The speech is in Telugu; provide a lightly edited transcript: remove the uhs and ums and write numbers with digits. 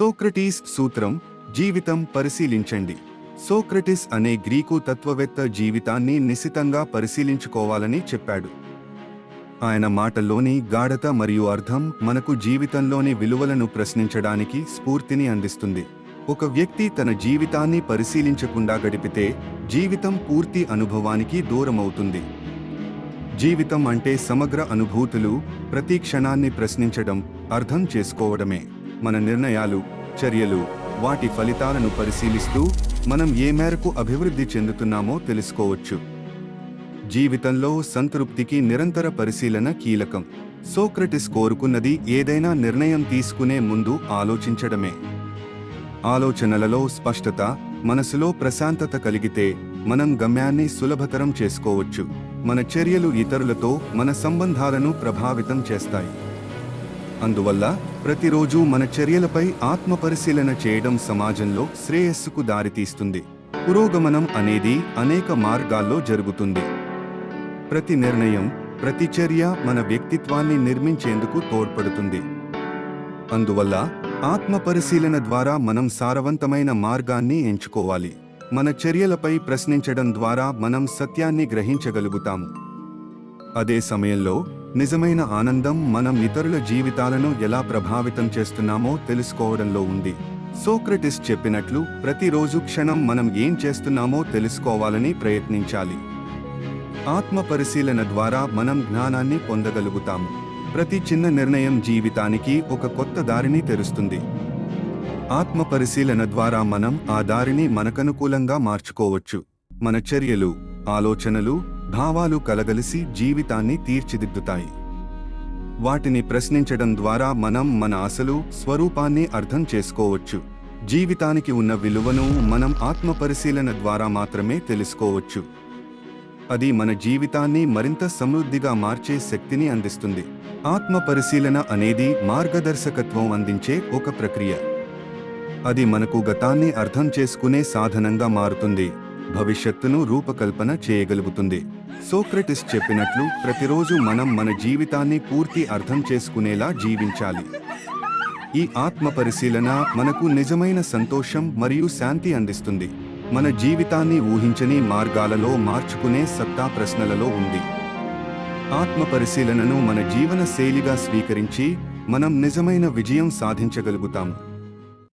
సోక్రటీస్ సూత్రం, జీవితం పరిశీలించండి. సోక్రటిస్ అనే గ్రీకు తత్వవేత్త జీవితాన్ని నిశితంగా పరిశీలించుకోవాలని చెప్పాడు. ఆయన మాటల్లోని గాఢత మరియు అర్థం మనకు జీవితంలోని విలువలను ప్రశ్నించడానికి స్ఫూర్తిని అందిస్తుంది. ఒక వ్యక్తి తన జీవితాన్ని పరిశీలించకుండా గడిపితే జీవితం పూర్తి అనుభవానికి దూరమవుతుంది. జీవితం అంటే సమగ్ర అనుభూతులు, ప్రతి క్షణాన్ని ప్రశ్నించడం, అర్థం చేసుకోవడమే. మన నిర్ణయాలు, చర్యలు, వాటి ఫలితాలను పరిశీలిస్తూ మనం ఏ మేరకు అభివృద్ధి చెందుతున్నామో తెలుసుకోవచ్చు. జీవితంలో సంతృప్తికి నిరంతర పరిశీలన కీలకం. సోక్రటిస్ కోరుకున్నది ఏదైనా నిర్ణయం తీసుకునే ముందు ఆలోచించడమే. ఆలోచనలలో స్పష్టత, మనసులో ప్రశాంతత కలిగితే మనం గమ్యాన్ని సులభతరం చేసుకోవచ్చు. మన చర్యలు ఇతరులతో మన సంబంధాలను ప్రభావితం చేస్తాయి. అందువల్ల ప్రతిరోజు మన చర్యలపై ఆత్మపరిశీలన చేయడం సమాజంలో శ్రేయస్సుకు దారితీస్తుంది. పురోగమనం అనేది అనేక మార్గాల్లో జరుగుతుంది. ప్రతి నిర్ణయం, ప్రతి చర్య మన వ్యక్తిత్వాన్ని నిర్మించేందుకు తోడ్పడుతుంది. అందువల్ల ఆత్మపరిశీలన ద్వారా మనం సారవంతమైన మార్గాన్ని ఎంచుకోవాలి. మన చర్యలపై ప్రశ్నించడం ద్వారా మనం సత్యాన్ని గ్రహించగలుగుతాము. అదే సమయంలో నిజమైన ఆనందం మనం ఇతరుల జీవితాలను ఎలా ప్రభావితం చేస్తున్నామో తెలుసుకోవడంలో ఉంది. సోక్రటిస్ చెప్పినట్లు ప్రతిరోజు క్షణం మనం ఏం చేస్తున్నామో తెలుసుకోవాలని ప్రయత్నించాలి. ఆత్మ పరిశీలన ద్వారా మనం జ్ఞానాన్ని పొందగలుగుతాము. ప్రతి చిన్న నిర్ణయం జీవితానికి ఒక కొత్త దారిని తెరుస్తుంది. ఆత్మ పరిశీలన ద్వారా మనం ఆ దారిని మనకనుకూలంగా మార్చుకోవచ్చు. మన చర్యలు, ఆలోచనలు, భావాలు కలగలిసి జీవితాన్ని తీర్చిదిద్దుతాయి. వాటిని ప్రశ్నించడం ద్వారా మనం మన అసలు స్వరూపాన్ని అర్థం చేసుకోవచ్చు. జీవితానికి ఉన్న విలువను మనం ఆత్మపరిశీలన ద్వారా మాత్రమే తెలుసుకోవచ్చు. అది మన జీవితాన్ని మరింత సమృద్ధిగా మార్చే శక్తిని అందిస్తుంది. ఆత్మ పరిశీలన అనేది మార్గదర్శకత్వం అందించే ఒక ప్రక్రియ. అది మనకు గతాన్ని అర్థం చేసుకునే సాధనంగా మారుతుంది, భవిష్యత్తును రూపకల్పన చేయగలుగుతుంది. సోక్రటిస్ చెప్పినట్లు ప్రతిరోజు మనం మన జీవితాన్ని పూర్తి అర్థం చేసుకునేలా జీవించాలి. ఈ ఆత్మ పరిశీలన మనకు నిజమైన సంతోషం మరియు శాంతి అందిస్తుంది. మన జీవితాన్ని ఊహించని మార్గాలలో మార్చుకునే సత్తా ప్రశ్నలలో ఉంది. ఆత్మ పరిశీలనను మన జీవన శైలిగా స్వీకరించి మనం నిజమైన విజయం సాధించగలుగుతాము.